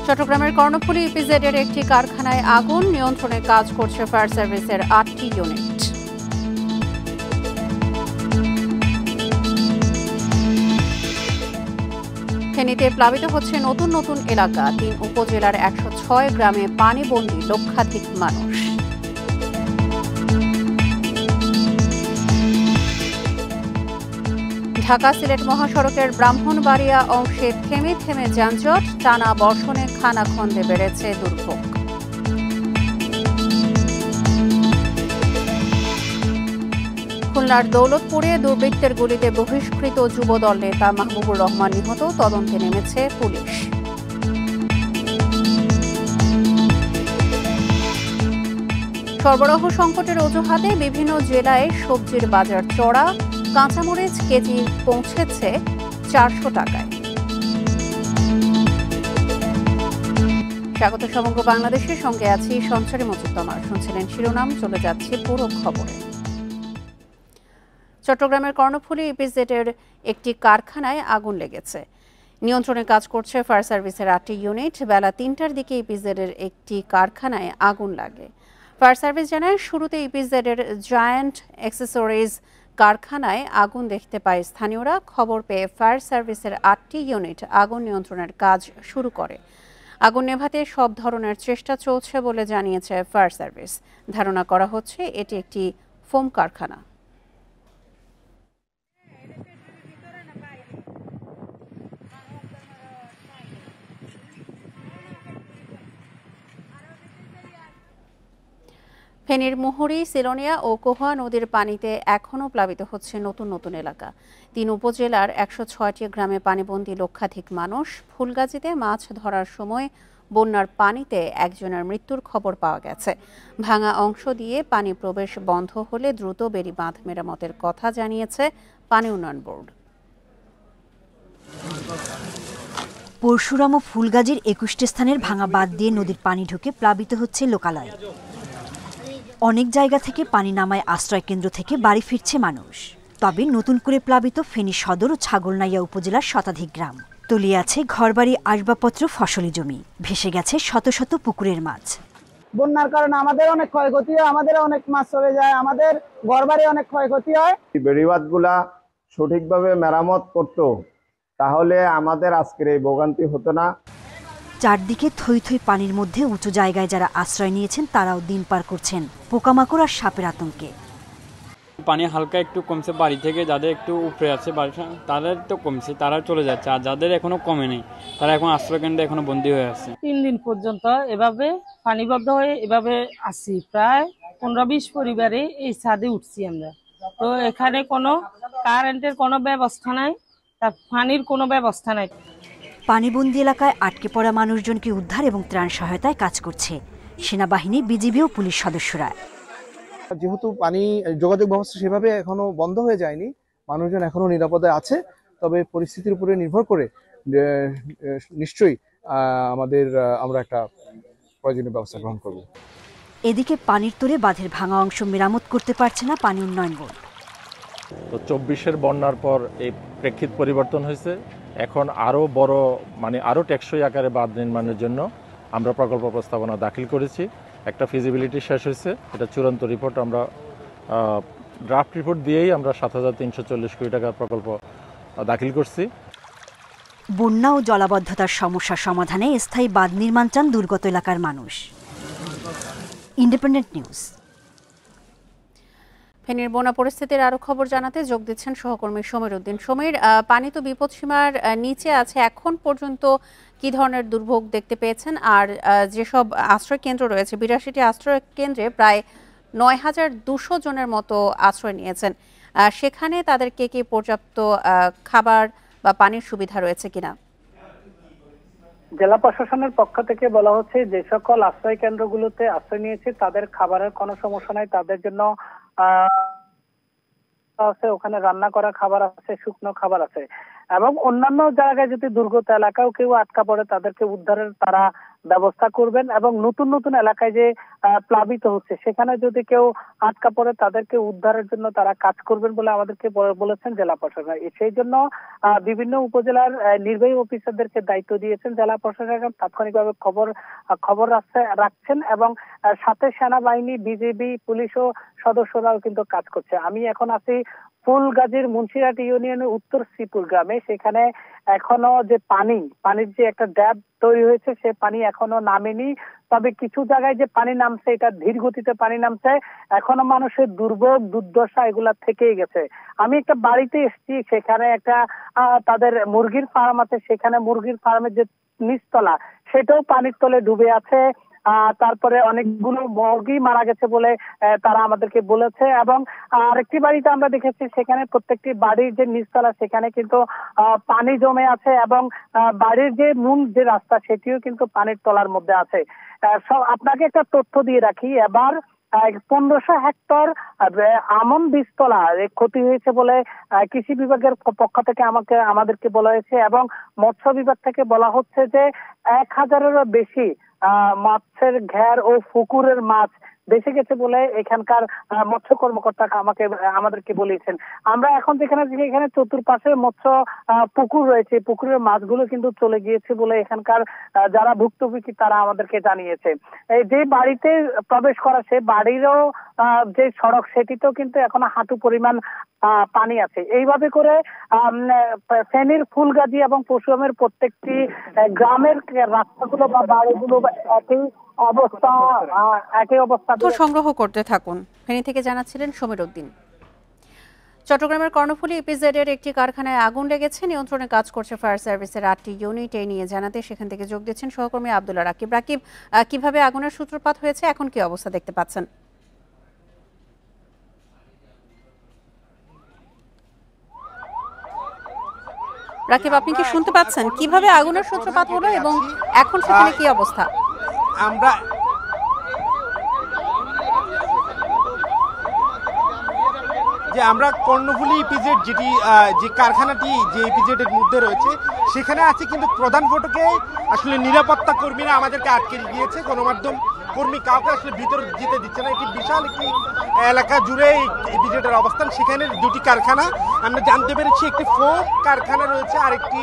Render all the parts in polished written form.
চট্টগ্রামের কর্ণফুলী ইপিজেডের একটি কারখানায় আগুন, নিয়ন্ত্রণে কাজ করছে ফায়ার সার্ভিসের ৮টি ইউনিট। ফেনীতে প্লাবিত হচ্ছে নতুন নতুন এলাকা, ৩ উপজেলার ১০৬ গ্রামে পানিবন্দী লক্ষাধিক মানুষ। ঢাকা সিলেট মহাসড়কের ব্রাহ্মণবাড়িয়া অংশে থেমে থেমে যানজট, টানা বর্ষণে খানাখন্দে বেড়েছে দুর্ভোগ। খুলনার দৌলতপুরে দুর্বৃত্তের গুলিতে বহিষ্কৃত যুবদল নেতা মাহবুবুর রহমান নিহত, তদন্তে নেমেছে পুলিশ। সরবরাহ সংকটের অজুহাতে বিভিন্ন জেলায় সবজির বাজার চড়া, কাঁচামরিচ কেজি পৌঁছেছে ৪০০ টাকায়। স্বাগত সমগ্র বাংলাদেশের সঙ্গে আছি সঞ্চারী মজুমদার। শুনছিলেন শিরোনাম, চলে যাচ্ছে পুরো খবরে। চট্টগ্রামের কর্ণফুলী ইপিজেডের একটি কারখানায় আগুন লেগেছে। নিয়ন্ত্রণে কাজ করছে ফায়ার সার্ভিসের ৮টি ইউনিট। বেলা ৩টার দিকে ইপিজেডের একটি কারখানায় আগুন লাগে। ফায়ার সার্ভিস জানায়, শুরুতে ইপিজেডের জায়ান্ট অ্যাক্সেসরিজ কারখানায় আগুন দেখতে পায় স্থানীয়রা। খবর পেয়ে ফায়ার সার্ভিসের ৮টি ইউনিট আগুন নিয়ন্ত্রণের কাজ শুরু করে। আগুন নেভাতে সব ধরনের চেষ্টা চলছে বলে জানিয়েছে ফায়ার সার্ভিস। ধারণা করা হচ্ছে এটি একটি ফোম কারখানা। ফেনীর মুহুরী, সিলোনিয়া ও কোহা নদীর পানিতে এখনও প্লাবিত হচ্ছে নতুন নতুন এলাকা। ৩ উপজেলার ১০৬টি গ্রামে পানিবন্দী লক্ষাধিক মানুষ। ফুলগাজীতে মাছ ধরার সময় বন্যার পানিতে একজনের মৃত্যুর খবর পাওয়া গেছে। ভাঙা অংশ দিয়ে পানি প্রবেশ বন্ধ হলে দ্রুত বেড়িবাঁধ মেরামতের কথা জানিয়েছে পানি উন্নয়ন বোর্ড। পরশুরাম ও ফুলগাজীর ২১টি স্থানের ভাঙা বাঁধ দিয়ে নদীর পানি ঢুকে প্লাবিত হচ্ছে লোকালয়। অনেক জায়গা থেকে পানি নামায় আশ্রয়কেন্দ্র থেকে বাড়ি ফিরছে মানুষ। তবে নতুন করে প্লাবিত ফেনী সদর ও ছাগলনাইয়া উপজেলার শতাধিক গ্রাম। তলিয়ে আছে ঘরবাড়ি, আসবাবপত্র, ফসলি জমি। ভেসে গেছে শত শত পুকুরের মাছ। বন্যার কারণে আমাদের অনেক ক্ষয়ক্ষতি হয়, আমাদের অনেক মাছ চলে যায়, আমাদের ঘরবাড়ি অনেক ক্ষয়ক্ষতি হয়। বেড়িবাঁধগুলা সঠিকভাবে মেরামত করতো, তাহলে আমাদের আজকের এই ভোগান্তি হতো না। চারদিকে থই থই পানির মধ্যে উঁচু জায়গায় যারা আশ্রয় নিয়েছেন তারাও দিন পার করছেন পোকামাকড় আর সাপের আতঙ্কে। পানি হালকা একটু কমছে, বাড়ি থেকে যাদের একটু উপরে আছে তাদের তো কমছে, তারা চলে যাচ্ছে। আর যাদের এখনো কমেনি তারা এখন আশ্রয়কেন্দ্রে এখনো বন্দী হয়ে আছে। 3 দিন পর্যন্ত এভাবে পানিবদ্ধ হয়ে এভাবে আছি। প্রায় 15-20 পরিবারে এই ছাদে উঠছি আমরা। তো এখানে কোনো কারেন্টের কোনো ব্যবস্থা নাই, তার পানির কোনো ব্যবস্থা নাই। পানিবন্দী এলাকায় আটকে পড়া মানুষজনকে উদ্ধার এবং ত্রাণ সহায়তায় কাজ করছে সেনাবাহিনী, বিজিবি ও পুলিশ সদস্যরা। যেহেতু পানি যোগাযোগ ব্যবস্থা সেভাবে এখনো বন্ধ হয়ে যায়নি, মানুষজন এখনো নিরাপদে আছে। তবে পরিস্থিতির উপরে নির্ভর করে নিশ্চয়ই আমরা একটা প্রয়োজনীয় ব্যবস্থা গ্রহণ করব। এদিকে পানির তোড়ে বাঁধের ভাঙা অংশ মেরামত করতে পারছে না পানি উন্নয়ন বোর্ড। তো 24-এর বন্যার পর এই প্রেক্ষিত পরিবর্তন হয়েছে। এখন আরও বড় আরও টেকসই আকারে বাঁধ নির্মাণের জন্য আমরা প্রকল্প প্রস্তাবনা দাখিল করেছি। একটা ফিজিবিলিটি শেষ হয়েছে, এটা চূড়ান্ত রিপোর্ট। আমরা ড্রাফট রিপোর্ট দিয়েই আমরা ৭,৩৪০ কোটি টাকার প্রকল্প দাখিল করছি। বন্যা ও জলাবদ্ধতার সমস্যা সমাধানে স্থায়ী বাঁধ নির্মাণ চান দুর্গত এলাকার মানুষ। Independent news. ফেনীর বন্যা পরিস্থিতির আরো খবর জানাতে যোগ দিচ্ছেন সহকর্মী সমীর উদ্দিন। সমীর, পানি তো বিপদসীমার নিচে আছে, এখন পর্যন্ত কি ধরনের দুর্ভোগ দেখতে পেয়েছেন? আর যেসব আশ্রয় কেন্দ্র রয়েছে, ৮২টি আশ্রয় কেন্দ্রে প্রায় ৯,২০০ জনের মতো আশ্রয় নিয়েছেন, সেখানে তাদেরকে কি পর্যাপ্ত খাবার বা পানির সুবিধা রয়েছে কিনা? জেলা প্রশাসনের পক্ষ থেকে বলা হচ্ছে, যে সকল আশ্রয় কেন্দ্রগুলোতে আশ্রয় নিয়েছে তাদের খাবারের কোনো সমস্যা নাই। তাদের জন্য আছে, ওখানে রান্না করা খাবার আছে, শুকনো খাবার আছে। এবং অন্যান্য জায়গায় যদি দুর্গত এলাকাও কেউ আটকা পড়ে তাদেরকে উদ্ধারের তারা ব্যবস্থা করবেন এবং নতুন নতুন এলাকায় যে প্লাবিত হচ্ছে সেখানে যদি কেউ আটকা পড়ে তাদেরকে উদ্ধারের জন্য তারা কাজ করবেন বলে আমাদেরকে বলেছেন জেলা প্রশাসক। সেই জন্য বিভিন্ন উপজেলার নির্বাহী অফিসারদেরকে দায়িত্ব দিয়েছেন জেলা প্রশাসক, তাৎক্ষণিকভাবে খবর রাখছেন এবং সাথে সেনাবাহিনী, বিজিবি, পুলিশ ও সদস্যরাও কিন্তু কাজ করছে। আমি এখন আছি ফুলগাজীর মুন্সিরহাট ইউনিয়নের উত্তর শ্রীপুর গ্রামে। সেখানে এখনো যে পানির যে একটা ড্যাম তৈরি হয়েছে সে পানি এখনো নামেনি, তবে কিছু জায়গায় যে পানি নামছে এটা ধীর গতিতে পানি নামছে। এখনো মানুষের দুর্ভোগ দুর্দশা এগুলা থেকেই গেছে। আমি একটা বাড়িতে এসেছি, সেখানে একটা তাদের মুরগির ফার্ম আছে, সেখানে মুরগির ফার্মের যে নিচতলা সেটাও পানির তলে ডুবে আছে। তারপরে অনেকগুলো মুরগি মারা গেছে বলে তারা আমাদেরকে বলেছে এবং আরেকটি বাড়িতে আমরা দেখেছি সেখানে প্রত্যেকটি বাড়ির যে নিচতলা সেখানে কিন্তু পানি জমে আছে এবং বাড়ির যে মূল যে রাস্তা সেটিও কিন্তু পানির তলার মধ্যে আছে। আপনাকে একটা তথ্য দিয়ে রাখি, এবার 1500 হেক্টর আমন বীজতলা ক্ষতি হয়েছে বলে কৃষি বিভাগের পক্ষ থেকে আমাদেরকে বলা হয়েছে এবং মৎস্য বিভাগ থেকে বলা হচ্ছে যে 1000-এরও বেশি মাছের ঘের ও পুকুরের মাছ বেঁচে গেছে বলে এখানকার মৎস্য কর্মকর্তা আমাদেরকে বলেছেন। আমরা এখন যেখানে চতুর্পাশে মৎস্য পুকুর রয়েছে, পুকুরের মাছগুলো কিন্তু চলে গিয়েছে বলে এখানকার যারা ভুক্তভোগী তারা আমাদেরকে জানিয়েছে। এই যে বাড়িতে প্রবেশ করা সে বাড়িরও যে সড়ক সেটিতেও কিন্তু এখনো হাঁটু পরিমাণ পানি আছে। এইভাবে করে ফেনীর ফুলগাজী এবং পরশুরামের প্রত্যেকটি গ্রামের রাস্তাগুলো বা বাড়িগুলো একই অবস্থা সংগ্রহ করতে থাকুন। ফেনী থেকে জানাচ্ছিলেন সমীর উদ্দিন। চট্টগ্রামের কর্ণফুলী ইপিজেডের একটি কারখানায় আগুন লেগেছে, নিয়ন্ত্রণে কাজ করছে ফায়ার সার্ভিসের 8টি ইউনিট। এই নিয়ে জানাতে সেখান থেকে যোগ দিচ্ছেন সহকর্মী আব্দুল্লাহ রাকিব। রাকিব, কিভাবে আগুনের সূত্রপাত হয়েছে, এখন কি অবস্থা দেখতে পাচ্ছেন? রাকিব, আপনি কি শুনতে পাচ্ছেন? কিভাবে আগুনের সূত্রপাত হলো এবং এখন সেখানে কি অবস্থা? আমরা কর্ণফুলী ইপিজেড যে কারখানাটি যে ইপিজেডের মধ্যে রয়েছে সেখানে আছে, কিন্তু প্রধান ফটকে আসলে নিরাপত্তা কর্মীরা আমাদেরকে আটকে দিয়েছে। গণমাধ্যম কর্মী কাউকে আসলে ভিতরে যেতে দিচ্ছে না। এটি বিশাল একটি এলাকা জুড়ে ইপিজেডের অবস্থান। সেখানে দুটি কারখানা আমরা জানতে পেরেছি, একটি ফোম কারখানা রয়েছে আর একটি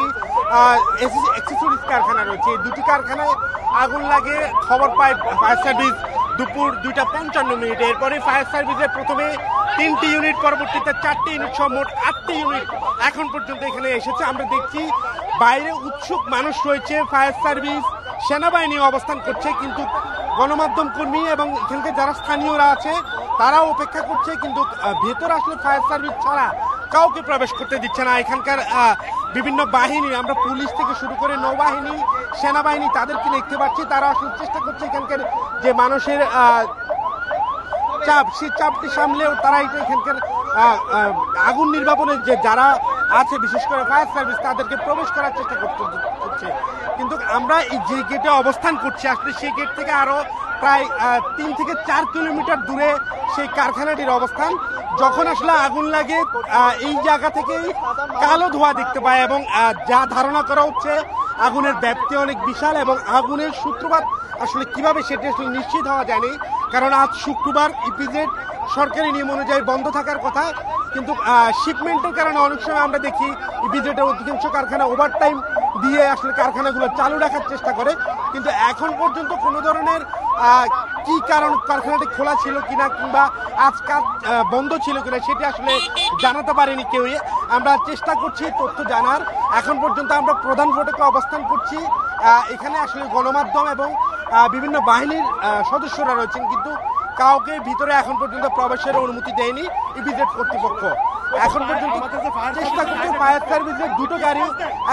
অ্যাক্সেসরিজ কারখানা রয়েছে। এই দুটি কারখানায় আগুন লাগে খবর পায় ফায়ার সার্ভিস দুপুর 2:55। এরপরে ফায়ার সার্ভিসের প্রথমে 3টি ইউনিট, পরবর্তীতে 4টি ইউনিট, সব মোট 8টি ইউনিট এখন পর্যন্ত এখানে এসেছে। আমরা দেখছি বাইরে উৎসুক মানুষ রয়েছে, ফায়ার সার্ভিস, সেনাবাহিনী অবস্থান করছে, কিন্তু গণমাধ্যম কর্মী এবং এখানকার যারা স্থানীয়রা আছে তারাও অপেক্ষা করছে, কিন্তু ভেতরে আসলে ফায়ার সার্ভিস ছাড়া কাউকে প্রবেশ করতে দিচ্ছে না। এখানকার বিভিন্ন বাহিনী, আমরা পুলিশ থেকে শুরু করে নৌবাহিনী, সেনাবাহিনী তাদেরকে দেখতে পাচ্ছি, তারা আসলে চেষ্টা করছে এখানকার যে মানুষের চাপ, সেই চাপটি সামলেও তারা এখানকার আগুন নির্বাপনের যে যারা আছে বিশেষ করে ফায়ার সার্ভিস তাদেরকে প্রবেশ করার চেষ্টা করছে। কিন্তু আমরা এই যে গেটে অবস্থান করছি আসলে সেই গেট থেকে আরো প্রায় 3 থেকে 4 কিলোমিটার দূরে সেই কারখানাটির অবস্থান। যখন আসলে আগুন লাগে এই জায়গা থেকেই কালো ধোঁয়া দেখতে পায় এবং যা ধারণা করা হচ্ছে আগুনের ব্যাপ্তি অনেক বিশাল এবং আগুনের সূত্রপাত আসলে কিভাবে সেটা আসলে নিশ্চিত হওয়া যায়নি, কারণ আজ শুক্রবার ইপিজেড সরকারি নিয়ম অনুযায়ী বন্ধ থাকার কথা, কিন্তু শিপমেন্টের কারণে অনেক সময় আমরা দেখি ইপিজেডের অধিকাংশ কারখানা ওভারটাইম দিয়ে আসলে কারখানাগুলো চালু রাখার চেষ্টা করে, কিন্তু এখন পর্যন্ত কোনো ধরনের কি কারণ কারখানাটি খোলা ছিল কিনা কিংবা আজ কাজ বন্ধ ছিল কিনা সেটি আসলে জানাতে পারেনি কেউই। আমরা চেষ্টা করছি তথ্য জানার। এখন পর্যন্ত আমরা প্রধান ফটকে অবস্থান করছি, এখানে আসলে গণমাধ্যম এবং বিভিন্ন বাহিনীর সদস্যরা রয়েছেন, কিন্তু কাউকে ভিতরে এখন পর্যন্ত প্রবেশের অনুমতি দেয়নি ইপিজেড কর্তৃপক্ষ। এখন পর্যন্ত চেষ্টা করছে ফায়ার সার্ভিসের 2টো গাড়ি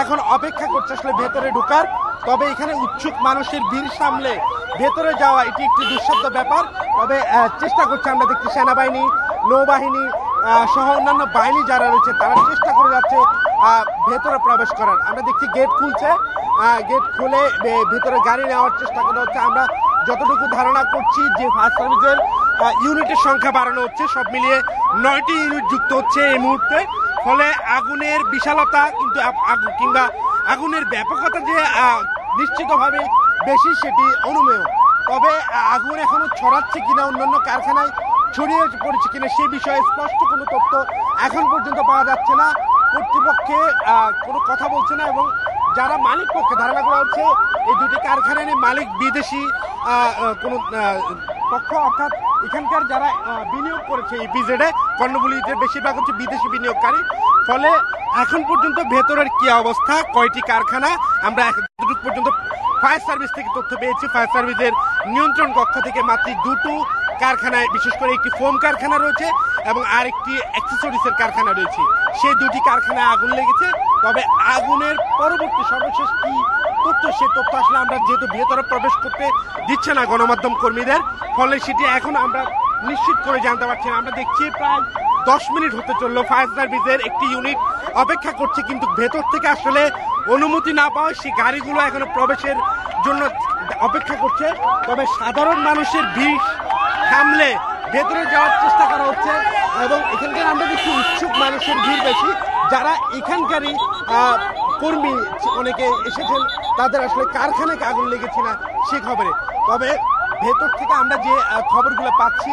এখন অপেক্ষা করছে আসলে ভেতরে ঢোকার। তবে এখানে উৎসুক মানুষের ভিড় সামলে ভেতরে যাওয়া এটি একটি দুঃসাধ্য ব্যাপার। তবে চেষ্টা করছে, আমরা দেখছি সেনাবাহিনী, নৌবাহিনী সহ অন্যান্য বাহিনী যারা রয়েছে তারা চেষ্টা করে যাচ্ছে ভেতরে প্রবেশ করার। আমরা দেখছি গেট খুলছে, গেট খুলে ভেতরে গাড়ি নেওয়ার চেষ্টা করা হচ্ছে। আমরা যতটুকু ধারণা করছি যে ফায়ার সার্ভিসের ইউনিটের সংখ্যা বাড়ানো হচ্ছে, সব মিলিয়ে 9টি ইউনিট যুক্ত হচ্ছে এই মুহূর্তে। ফলে আগুনের বিশালতা কিন্তু কিংবা আগুনের ব্যাপকতা যে নিশ্চিতভাবে বেশি সেটি অনুমেয়। তবে আগুন এখনো ছড়াচ্ছে কিনা, অন্যান্য কারখানায় ছড়িয়ে পড়েছে কিনা সে বিষয়ে স্পষ্ট কোনো তথ্য এখন পর্যন্ত পাওয়া যাচ্ছে না। কর্তৃপক্ষে কোনো কথা বলছে না, এবং যারা মালিক পক্ষে ধারণা করা হচ্ছে এই দুটি কারখানার মালিক বিদেশি কোনো পক্ষ, অর্থাৎ এখানকার যারা বিনিয়োগ করেছে ইপিজেডে কর্ণফুলীতে বেশিরভাগ হচ্ছে বিদেশি বিনিয়োগকারী। ফলে এখন পর্যন্ত ভেতরের কি অবস্থা, কয়টি কারখানা, আমরা এতটুকু পর্যন্ত ফায়ার সার্ভিস থেকে তথ্য পেয়েছি। ফায়ার সার্ভিসের নিয়ন্ত্রণ কক্ষ থেকে মাত্র দুটো কারখানায়, বিশেষ করে একটি ফোম কারখানা রয়েছে এবং আরেকটি অ্যাক্সেসরিজের কারখানা রয়েছে, সেই দুটি কারখানায় আগুন লেগেছে। তবে আগুনের পরবর্তী সর্বশেষ কি তথ্য, সে তথ্য আসলে আমরা যেহেতু ভেতরে প্রবেশ করতে দিচ্ছে না গণমাধ্যম কর্মীদের, ফলে সেটি এখন আমরা নিশ্চিত করে জানতে পারছি না। আমরা দেখছি প্রায় 10 মিনিট হতে চললো ফায়ার সার্ভিসের একটি ইউনিট অপেক্ষা করছে, কিন্তু ভেতর থেকে আসলে অনুমতি না পাওয়ায় সেই গাড়িগুলো এখনো প্রবেশের জন্য অপেক্ষা করছে। তবে সাধারণ মানুষের ভিড় থামলে ভেতরে যাওয়ার চেষ্টা করা হচ্ছে, এবং এখানকার আমরা দেখছি উৎসুক মানুষের ভিড় বেশি, যারা এখানকারই কর্মী অনেকে এসেছেন, তাদের আসলে কারখানায় আগুন লেগেছে না সে খবরে। তবে ভেতর থেকে আমরা যে খবরগুলো পাচ্ছি,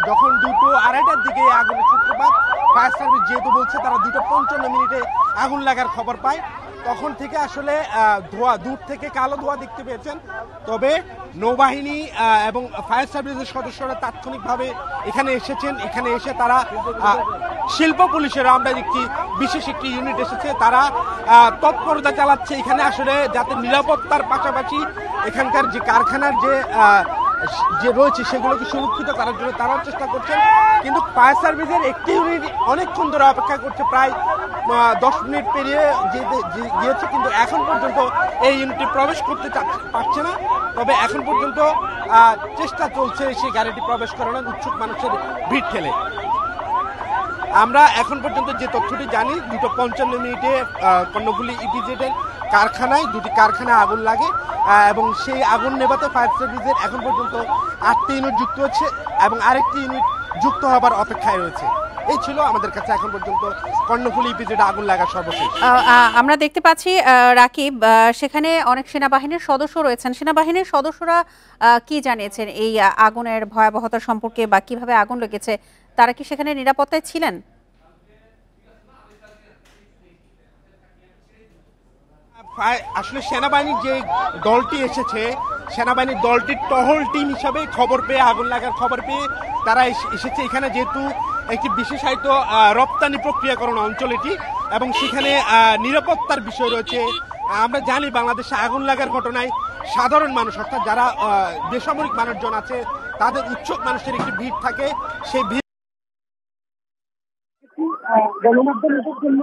যখন 2:30টার দিকে আগুনের সূত্রপাত, ফায়ার সার্ভিস যেহেতু বলছে তারা 2:55 আগুন লাগার খবর পায়, তখন থেকে আসলে ধোঁয়া, দূর থেকে কালো ধোঁয়া দেখতে পেয়েছেন। তবে নৌবাহিনী এবং ফায়ার সার্ভিসের সদস্যরা তাৎক্ষণিকভাবে এখানে এসেছেন। এখানে এসে তারা শিল্প পুলিশের, আমরা দেখছি বিশেষ একটি ইউনিট এসেছে, তারা তৎপরতা চালাচ্ছে এখানে আসলে যাতে নিরাপত্তার পাশাপাশি এখানকার যে কারখানার যে রয়েছে সেগুলোকে সুরক্ষিত করার জন্য তারাও চেষ্টা করছেন। কিন্তু ফায়ার সার্ভিসের একটি ইউনিট অনেকক্ষণ ধরে অপেক্ষা করছে, প্রায় 10 মিনিট পেরিয়ে গিয়েছে, কিন্তু এখন পর্যন্ত এই ইউনিটটি প্রবেশ করতে পারছে না। তবে এখন পর্যন্ত চেষ্টা চলছে সেই গাড়িটি প্রবেশ করানোর, উৎসুক মানুষের ভিড় ঠেলে। আমরা এখন পর্যন্ত যে তথ্যটি জানি, 2:55 কর্ণফুলী ইপিজেডের কারখানায়, দুটি কারখানায় আগুন লাগে, এবং সেই আগুন নেভাতে ফায়ার সার্ভিসের এখন পর্যন্ত 8টি ইউনিট যুক্ত হচ্ছে এবং আরেকটি ইউনিট যুক্ত হবার অপেক্ষায় রয়েছে। এই ছিল আমাদের কাছে এখন পর্যন্ত কর্ণফুলী ইপিজেডে আগুন লাগার সর্বশেষ। আমরা দেখতে পাচ্ছি রাকিব, সেখানে অনেক সেনাবাহিনীর সদস্য রয়েছেন। সেনাবাহিনীর সদস্যরা কি জানিয়েছেন এই আগুনের ভয়াবহতা সম্পর্কে, বা কিভাবে আগুন লেগেছে? তারা কি সেখানে নিরাপত্তায় ছিলেন? আসলে সেনাবাহিনীর যে দলটি এসেছে, সেনাবাহিনীর দলটির টহল টিম হিসাবে খবর পেয়ে, আগুন লাগার খবর পেয়ে তারা এসেছে এখানে, যেহেতু একটি বিশেষায়িত রপ্তানি প্রক্রিয়াকরণ অঞ্চল এটি, এবং সেখানে নিরাপত্তার বিষয় রয়েছে। আমরা জানি বাংলাদেশে আগুন লাগার ঘটনায় সাধারণ মানুষ, অর্থাৎ যারা বেসামরিক মানুষজন আছে, তাদের উৎসুক মানুষের একটি ভিড় থাকে। সেই ভিড় গণমাধ্যমের জন্য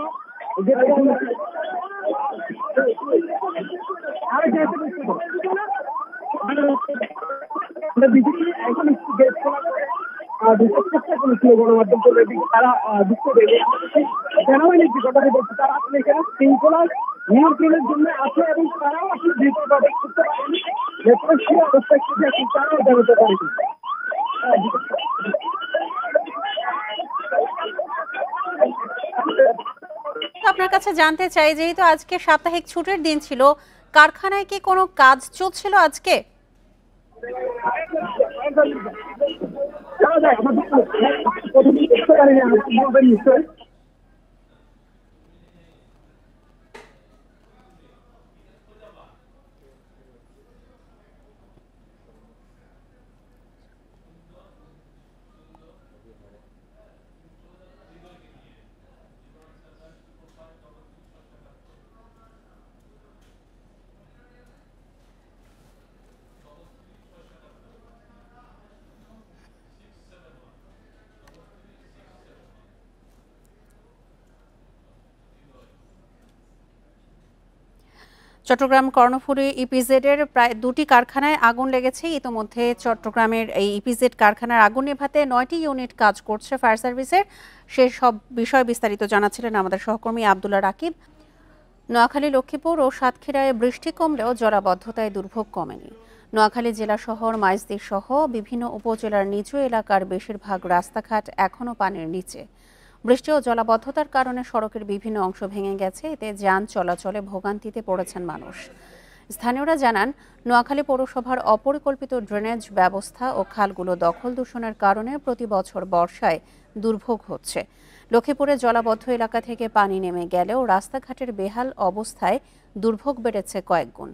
গণমাধ্যম তারা সেনাবাহিনীর যে কথাটি বলছে, তারা আসলে এখানে শৃঙ্খলা নিয়ন্ত্রণের জন্য আছে, এবং তারাও আসলে ভিতরে প্রবেশ করতে পারেনি, ভেতরে কি অবস্থা তারাও জানাতে পারেনি। আপনার কাছে জানতে চাই, যেহেতু আজকে সাপ্তাহিক ছুটির দিন ছিল, কারখানায় কি কোনো কাজ চলছিল আজকে? নিশ্চয় চট্টগ্রাম কর্ণফুলী ইপিজেডের প্রায় 2টি কারখানায় আগুন লেগেছে। ইতোমধ্যে চট্টগ্রামের এই ইপিজেড কারখানার আগুন নেভাতে 9টি ইউনিট কাজ করছে ফায়ার সার্ভিসের। সেই সব বিষয় বিস্তারিত জানাচ্ছিলেন আমাদের সহকর্মী আব্দুল্লাহ রাকিব। নোয়াখালী, লক্ষ্মীপুর ও সাতক্ষীরায় বৃষ্টি কমলেও জলাবদ্ধতায় দুর্ভোগ কমেনি। নোয়াখালী জেলা শহর, মাইজদী সহ বিভিন্ন উপজেলার নিচু এলাকার বেশিরভাগ রাস্তাঘাট এখনও পানির নিচে। বৃষ্টি ও জলাবদ্ধতার কারণে সড়কের বিভিন্ন অংশ ভেঙে গেছে, এতে যান চলাচলে ভোগান্তিতে পড়েছেন মানুষ। স্থানীয়রা জানান, নোয়াখালী পৌরসভার অপরিকল্পিত ড্রেনেজ ব্যবস্থা ও খালগুলো দখল দূষণের কারণে প্রতি বছর বর্ষায় দুর্ভোগ হচ্ছে। লক্ষ্মীপুরে জলাবদ্ধ এলাকা থেকে পানি নেমে গেলেও রাস্তাঘাটের বেহাল অবস্থায় দুর্ভোগ বেড়েছে কয়েকগুণ।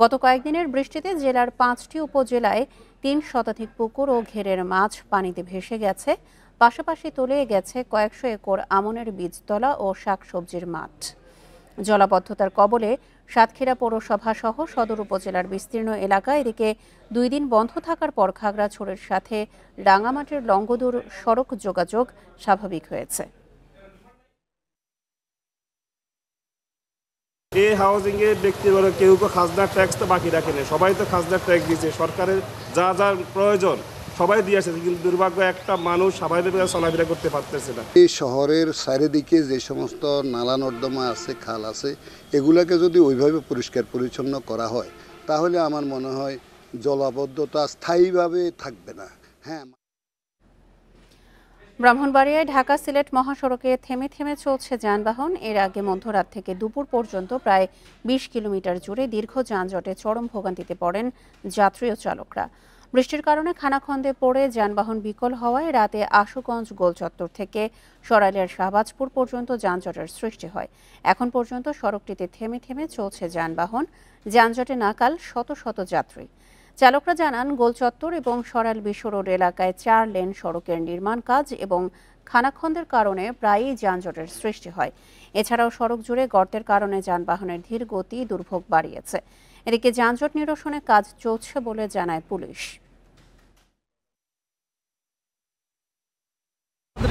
গত কয়েকদিনের বৃষ্টিতে জেলার 5টি উপজেলায় 3 শতাধিক পুকুর ও ঘেরের মাছ পানিতে ভেসে গেছে। পাশাপাশি তলিয়ে গেছে কয়েকশো একর আমনের বীজতলা ও শাকসবজির মাঠ। জলাবদ্ধতার কবলে সাতক্ষীরা পৌরসভা সহ সদর উপজেলার বিস্তীর্ণ এলাকা। এদিকে 2 দিন বন্ধ থাকার পর খাগড়াছড়ির সাথে রাঙামাটির লংগদুর সড়ক যোগাযোগ স্বাভাবিক হয়েছে। এই হাউজিং এর ব্যক্তিগত কেউ খাজনা ট্যাক্স তো বাকি রাখেনি, সবাই তো খাজনা ট্যাক্স দিয়েছে, সরকারের যা যা প্রয়োজন সবাই দিয়েছে, কিন্তু দুর্ভাগ্য একটা মানুষ স্বাভাবিকভাবে চলাফেরা করতে পারতেছে না। এই শহরের চারিদিকে যে সমস্ত নালা নর্দমা আছে, খাল আছে, এগুলাকে যদি ওইভাবে পরিষ্কার পরিচ্ছন্ন করা হয় তাহলে আমার মনে হয় জলাবদ্ধতা স্থায়ীভাবে থাকবে না। হ্যাঁ, ব্রাহ্মণবাড়িয়ায় ঢাকা সিলেট মহাসড়কে থেমে থেমে চলছে যানবাহন। এর আগে মধ্যরাত থেকে দুপুর পর্যন্ত প্রায় 20 কিলোমিটার জুড়ে দীর্ঘ যানজটে চরম ভোগান্তিতে পড়েন যাত্রী ও চালকরা। বৃষ্টির কারণে খানাখন্দে পড়ে যানবাহন বিকল হওয়ায় রাতে আশুগঞ্জ গোলচত্বর থেকে সরাইলের শাহবাজপুর পর্যন্ত যানজটের সৃষ্টি হয়। এখন পর্যন্ত সড়কটিতে থেমে থেমে চলছে যানবাহন, যানজটে নাকাল শত শত যাত্রী। চালকরা জানান, গোলচত্বর এবং সরাইল বিশ্ব রোড এলাকায় 4 লেন সড়কের নির্মাণ কাজ এবং খানাখন্দের কারণে প্রায়ই যানজটের সৃষ্টি হয়। এছাড়াও সড়ক জুড়ে গর্তের কারণে যানবাহনের ধীর গতি দুর্ভোগ বাড়িয়েছে। এদিকে যানজট নিরসনে কাজ চলছে বলে জানায় পুলিশ।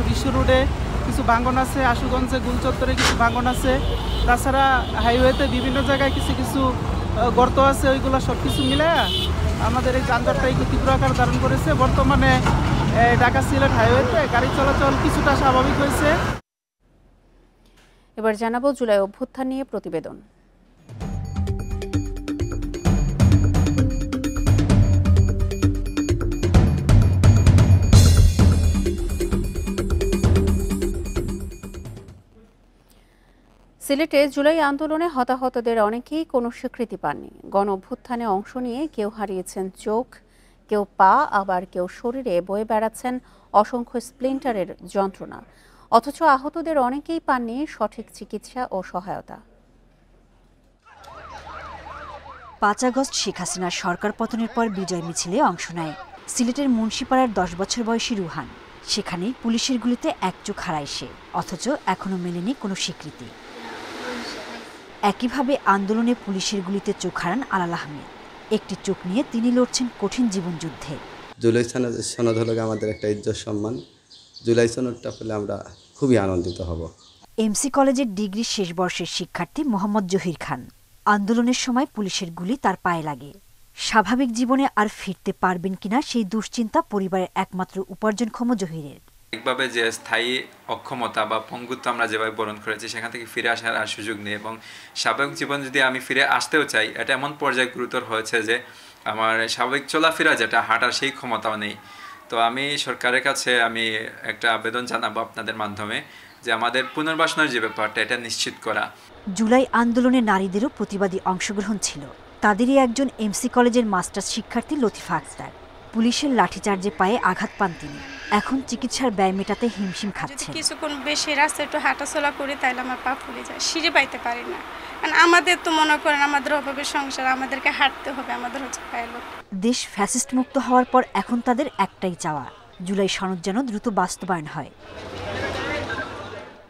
বিশ্ব রোডে কিছু ভাঙন আছে, আশুগঞ্জে গুলচত্বরে কিছু ভাঙন আছে, তাছাড়া হাইওয়েতে বিভিন্ন জায়গায় কিছু কিছু গর্ত আছে, ওইগুলো সব কিছু মিলে আমাদের এই যানজটটা একটু তীব্র আকার ধারণ করেছে। বর্তমানে ঢাকা সিলেট হাইওয়েতে গাড়ি চলাচল কিছুটা স্বাভাবিক হয়েছে। এবার জানাবো জুলাই অভ্যুত্থান নিয়ে প্রতিবেদন। সিলেটে জুলাই আন্দোলনে হতাহতদের অনেকেই কোনো স্বীকৃতি পাননি। গণ অভ্যুত্থানে অংশ নিয়ে কেউ হারিয়েছেন চোখ, কেউ পা, আবার কেউ শরীরে বয়ে বেড়াচ্ছেন অসংখ্য স্প্লিন্টারের যন্ত্রণা। অথচ আহতদের অনেকেই পাননি সঠিক চিকিৎসা ও সহায়তা। 5 আগস্ট শেখ হাসিনার সরকার পতনের পর বিজয় মিছিলে অংশ নেয় সিলেটের মুন্সিপাড়ার 10 বছর বয়সী রুহান। সেখানেই পুলিশের গুলিতে এক চোখ হারায় সে, অথচ এখনো মেলেনি কোনো স্বীকৃতি। একইভাবে আন্দোলনে পুলিশের গুলিতে চোখ হারান আলাল আহমেদ। একটি চোখ নিয়ে তিনি লড়ছেন কঠিন জীবনযুদ্ধে। জুলাই সনদ হলো আমাদের একটা ইজ্জত সম্মান। জুলাই সনদটা পেলে আমরা খুবই আনন্দিত হব। এমসি কলেজের ডিগ্রি শেষ বর্ষের শিক্ষার্থী মোহাম্মদ জহির খান। আন্দোলনের সময় পুলিশের গুলি তার পায়ে লাগে। স্বাভাবিক জীবনে আর ফিরতে পারবেন কিনা সেই দুশ্চিন্তা পরিবারের একমাত্র উপার্জনক্ষম জহিরের। ঠিকভাবে যে স্থায়ী অক্ষমতা বা পঙ্গুত্ব আমরা যেভাবে বরণ করেছি সেখান থেকে ফিরে আসার আর সুযোগ নেই, এবং স্বাভাবিক জীবন যদি আমি ফিরে আসতেও চাই, এটা এমন পর্যায়ে গুরুতর হয়েছে যে আমার স্বাভাবিক চলাফেরা যেটা হাঁটার সেই ক্ষমতাও নেই। তো আমি সরকারের কাছে আমি একটা আবেদন জানাবো আপনাদের মাধ্যমে যে আমাদের পুনর্বাসনের যে ব্যাপারটা এটা নিশ্চিত করা। জুলাই আন্দোলনে নারীদেরও প্রতিবাদী অংশগ্রহণ ছিল। তাদেরই একজন এমসি কলেজের মাস্টার্স শিক্ষার্থী লতিফা আক্তার। পুলিশের লাঠিচার্জে পায়ে আঘাত পান তিনি। এখন চিকিৎসার ব্যয় মেটাতে হিমশিম খাচ্ছেন। কিছুক্ষণ বেশি রাস্তায় একটু হাঁটাচলা করি তাইলে আমার পা ফুলে যায়, সিঁড়ি পাইতে পারি না। কারণ আমাদের তো মনে করেন আমাদের অভাবের সংসার, আমাদেরকে হাঁটতে হবে, আমাদের হচ্ছে পায়ের লোক। দেশ ফ্যাসিস্ট মুক্ত হওয়ার পর এখন তাদের একটাই চাওয়া, জুলাই সনদ যেন দ্রুত বাস্তবায়ন হয়।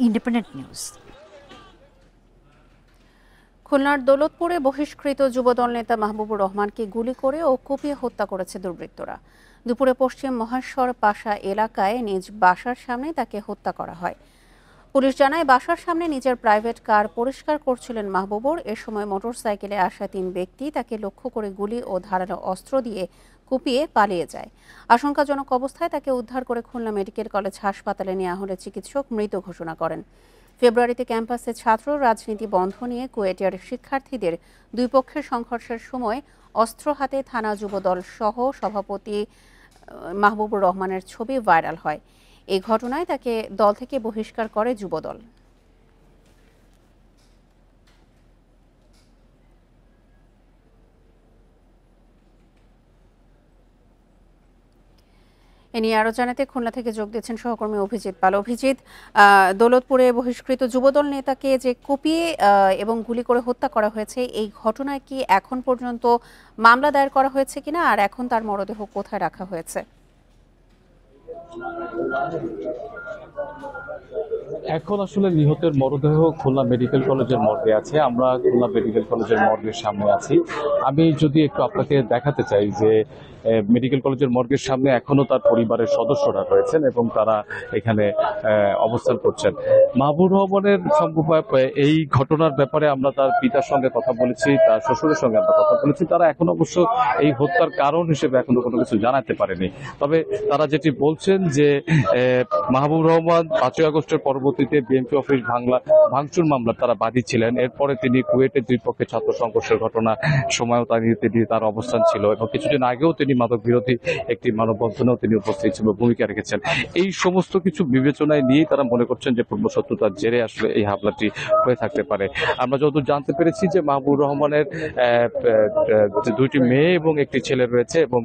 Independent news. খুলনার দৌলতপুরে বহিষ্কৃত যুবদল নেতা মাহবুবুর রহমানকে গুলি করে ও কুপিয়ে হত্যা করেছে দুর্বৃত্তরা। দুপুরে পশ্চিম মহেশ্বর পাশা এলাকায় নিজ বাসার সামনে তাকে হত্যা করা হয়। পুলিশ জানায়, বাসার সামনে নিজের প্রাইভেট কার পরিষ্কার করছিলেন মাহবুবুর। এ সময় মোটরসাইকেলে আসা 3 ব্যক্তি তাকে লক্ষ্য করে গুলি ও ধারালো অস্ত্র দিয়ে কুপিয়ে পালিয়ে যায়। আশঙ্কাজনক অবস্থায় তাকে উদ্ধার করে খুলনা মেডিকেল কলেজ হাসপাতালে নেওয়া হলে চিকিৎসক মৃত ঘোষণা করেন। ফেব্রুয়ারিতে ক্যাম্পাসে ছাত্র রাজনীতি বন্ধ নিয়ে কুয়েটের শিক্ষার্থীদের 2 পক্ষের সংঘর্ষের সময় অস্ত্র হাতে থানা যুবদল সহ সভাপতি মাহবুবুর রহমানের ছবি ভাইরাল হয়। এই ঘটনায় তাকে দল থেকে বহিষ্কার করে যুবদল। নিয়ে আরো জানাতে খুলনা থেকে যোগ দিচ্ছেন সহকর্মী অভিজিৎ পাল। অভিজিৎ, দৌলতপুরে বহিষ্কৃত যুবদল নেতাকে যে কুপিয়ে এবং গুলি করে হত্যা করা হয়েছে, এই ঘটনায় কি এখন পর্যন্ত মামলা দায়ের করা হয়েছে কিনা, আর এখন তার মরদেহ কোথায় রাখা হয়েছে? এখন আসলে নিহতের মরদেহ খুলনা মেডিকেল কলেজের মর্গে আছে। আমরা খুলনা মেডিকেল কলেজের মর্গের সামনে আছি। আমি যদি একটু আপনাকে দেখাতে চাই যে মেডিকেল কলেজের মর্গের সামনে এখনো তার পরিবারের সদস্যরা রয়েছেন এবং তারা এখানে অবস্থান করছেন। মাহবুব রহমানের এই ঘটনার ব্যাপারে আমরা তার পিতার সঙ্গে কথা বলেছি, তার শ্বশুরের সঙ্গে আমরা কথা বলেছি। তারা এখন অবশ্য এই হত্যার কারণ হিসেবে এখনো কোনো কিছু জানাতে পারেনি। তবে তারা যেটি বলছেন যে মাহবুব রহমান 5ই আগস্টের পরবর্তীতে বিএনপি অফিস ভাঙচুর মামলার তারা বাদী ছিলেন। এরপরে তিনি কুয়েটের দুই পক্ষে ছাত্র সংঘর্ষের ঘটনা সময়ও তিনি তার অবস্থান ছিল এবং কিছুদিন আগেও তিনি মাদক বিরোধী একটি মানববন্ধনেও তিনি উপস্থিত ছিল, ভূমিকা রেখেছেন। এই সমস্ত কিছু বিবেচনায় নিয়েই তারা মনে করছেন যে পূর্ব শত্রুতার জেরে আসলে এই হামলাটি হয়ে থাকতে পারে। আমরা যতদূর জানতে পেরেছি যে মাহবুব রহমানের দুইটি মেয়ে এবং একটি ছেলে রয়েছে এবং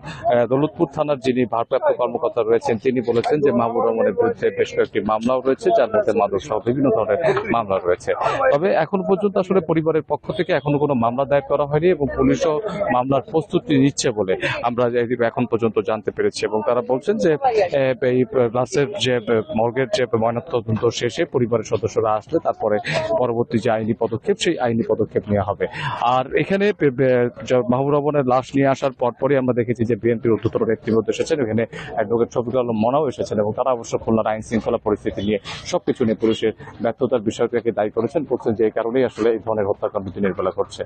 দৌলতপুর থানার যিনি ভারপ্রাপ্ত কর্মকর্তা রয়েছেন তিনি বলেছেন যে মাহবুব রহমানের বিরুদ্ধে বেশ কয়েকটি মামলাও রয়েছে, যার মধ্যে মাদক সহ বিভিন্ন ধরনের মামলা রয়েছে। তবে এখন পর্যন্ত আসলে পরিবারের পক্ষ থেকে এখনো কোনো মামলা দায়ের করা হয়নি এবং পুলিশও মামলার প্রস্তুতি নিচ্ছে বলে আমরা এখন পর্যন্ত জানতে পেরেছি। এবং তারা বলছেন যে এই লাশের যে মর্গের যে ময়নাতদন্ত শেষে পরিবারের সদস্যরা আসলে তারপরে পরবর্তী যে আইনি পদক্ষেপ সেই আইনি পদক্ষেপ নেওয়া হবে। আর এখানে মাহবুব রহমানের লাশ নিয়ে আসার পরপরই আমরা দেখেছি যে বিএনপির ঊর্ধ্বতন ব্যক্তিবর্গ এসেছেন, এখানে অ্যাডভোকেট শফিকুল আলম মনাও এসেছেন এবং তারা অবশ্য খুলনার আইন শৃঙ্খলা পরিস্থিতি নিয়ে সবকিছু নিয়ে পুলিশের ব্যর্থতার বিষয়টাকে দায়ী করেছেন, বলছেন যে এই কারণেই আসলে এই ধরনের হত্যাকাণ্ড দিনের বেলা ঘটছে।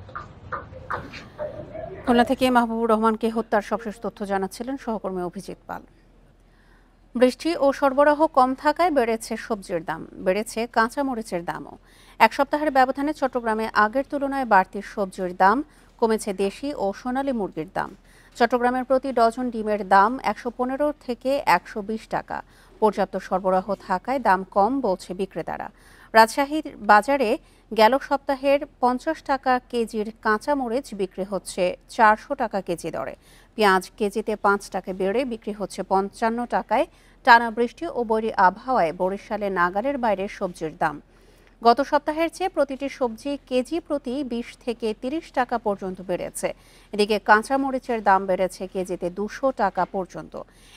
খুলনা থেকে মাহবুবুর রহমানকে হত্যার সবশেষ তথ্য জানাচ্ছিলেন সহকর্মী অভিজিৎ পাল। বৃষ্টি ও সরবরাহ কম থাকায় বেড়েছে সবজির দাম, বেড়েছে কাঁচা মরিচের দামও। এক সপ্তাহের ব্যবধানে চট্টগ্রামে আগের তুলনায় বাড়তি সবজির দাম, কমেছে দেশি ও সোনালী মুরগির দাম। চট্টগ্রামের প্রতি ডজন ডিমের দাম 115 থেকে 120 টাকা। পর্যাপ্ত সরবরাহ থাকায় দাম কম বলছে বিক্রেতারা। রাজশাহীর বাজারে গেল সপ্তাহের 50 টাকা কেজির কাঁচা মরিচ বিক্রি হচ্ছে 400 টাকা কেজি দরে। পেঁয়াজ কেজিতে 5 টাকা বেড়ে বিক্রি হচ্ছে 55 টাকায়। টানা বৃষ্টি ও বৈরী আবহাওয়ায় বরিশালে নাগালের বাইরে সবজির দাম। গত সপ্তাহের চেয়ে প্রতিটি সবজি কেজি প্রতি 20 থেকে 30 টাকা পর্যন্ত বেড়েছে। এদিকে কাঁচা মরিচের দাম বেড়েছে কেজিতে 200 টাকা পর্যন্ত।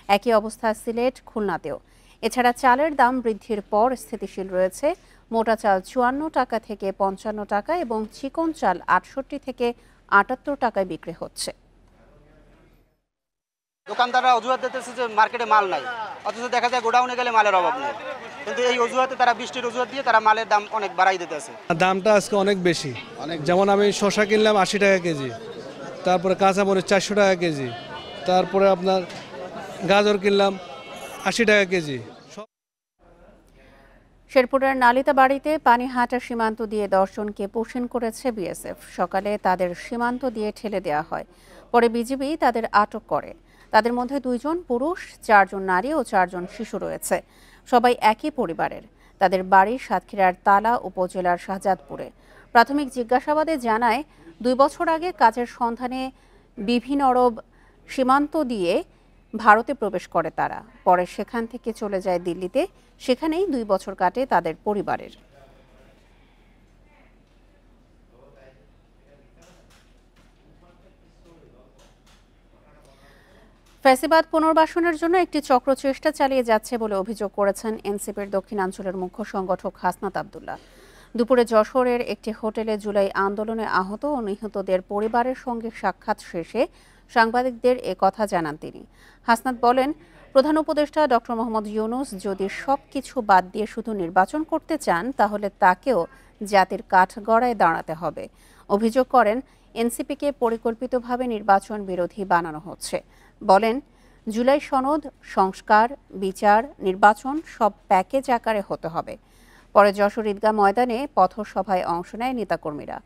একই অবস্থা সিলেট, খুলনাতেও। এছাড়া চালের দাম বৃদ্ধির পর স্থিতিশীল রয়েছে। মোটা চাল 54 টাকা থেকে 55 টাকা এবং চিকন চাল 68 থেকে 78 টাকায় বিক্রি হচ্ছে। দোকানদাররা অজুহাত দিতেছে যে মার্কেটে মাল নাই, অথচ দেখা যায় গোডাউনে গেলে মালের অভাব নেই। কিন্তু এই অজুহাতে তারা বৃষ্টির অজুহাত দিয়ে তারা মালের দাম অনেক বাড়াই দিতেছে। দামটা আজকে অনেক বেশি। যেমন আমি শসা কিনলাম 80 টাকা কেজি, তারপরে কাঁচা মরিচ 400 টাকা কেজি, তারপরে আপনার গাজর কিনলাম 80 টাকা কেজি। শেরপুরের নালিতা বাড়িতে পানিহাটা সীমান্ত দিয়ে 10 জনকে পুশিন করেছে বিএসএফ। সকালে তাদের সীমান্ত দিয়ে ঠেলে দেওয়া হয়, পরে বিজিবি তাদের আটক করে। তাদের মধ্যে 2 জন পুরুষ, 4 জন নারী ও 4 জন শিশু রয়েছে। সবাই একই পরিবারের। তাদের বাড়ি সাতক্ষীরার তালা উপজেলার শাহজাদপুরে। প্রাথমিক জিজ্ঞাসাবাদে জানায় 2 বছর আগে কাজের সন্ধানে বিভিন্ন আরব সীমান্ত দিয়ে ভারতে প্রবেশ করে তারা। পরে সেখান থেকে চলে যায় দিল্লিতে। সেখানেই 2 বছর কাটে তাদের পরিবারের। ফ্যাসিবাদ পুনর্বাসনের জন্য একটি চক্র চেষ্টা চালিয়ে যাচ্ছে বলে অভিযোগ করেছেন এনসিপির দক্ষিণাঞ্চলের মুখ্য সংগঠক হাসনাত আব্দুল্লাহ। দুপুরে যশোরের একটি হোটেলে জুলাই আন্দোলনে আহত ও নিহতদের পরিবারের সঙ্গে সাক্ষাৎ শেষে সাংবাদিকদের কথা জানান তিনি। হাসনাত বলেন, প্রধান উপদেষ্টা ডক্টর মোহাম্মদ ইউনূস যদি সবকিছু বাদ দিয়ে শুধু নির্বাচন করতে চান তাহলে তাকেও জাতির কাঠগড়ায় দাঁড়াতে হবে। অভিযোগ করেন, এনসিপিকে পরিকল্পিতভাবে নির্বাচন বিরোধী বানানো হচ্ছে। বলেন, জুলাই সনদ, সংস্কার, বিচার, নির্বাচন সব প্যাকেজ আকারে হতে হবে। পরে যশোর ঈদগাহ ময়দানে পথসভায় অংশ নেয় নেতাকর্মীরা।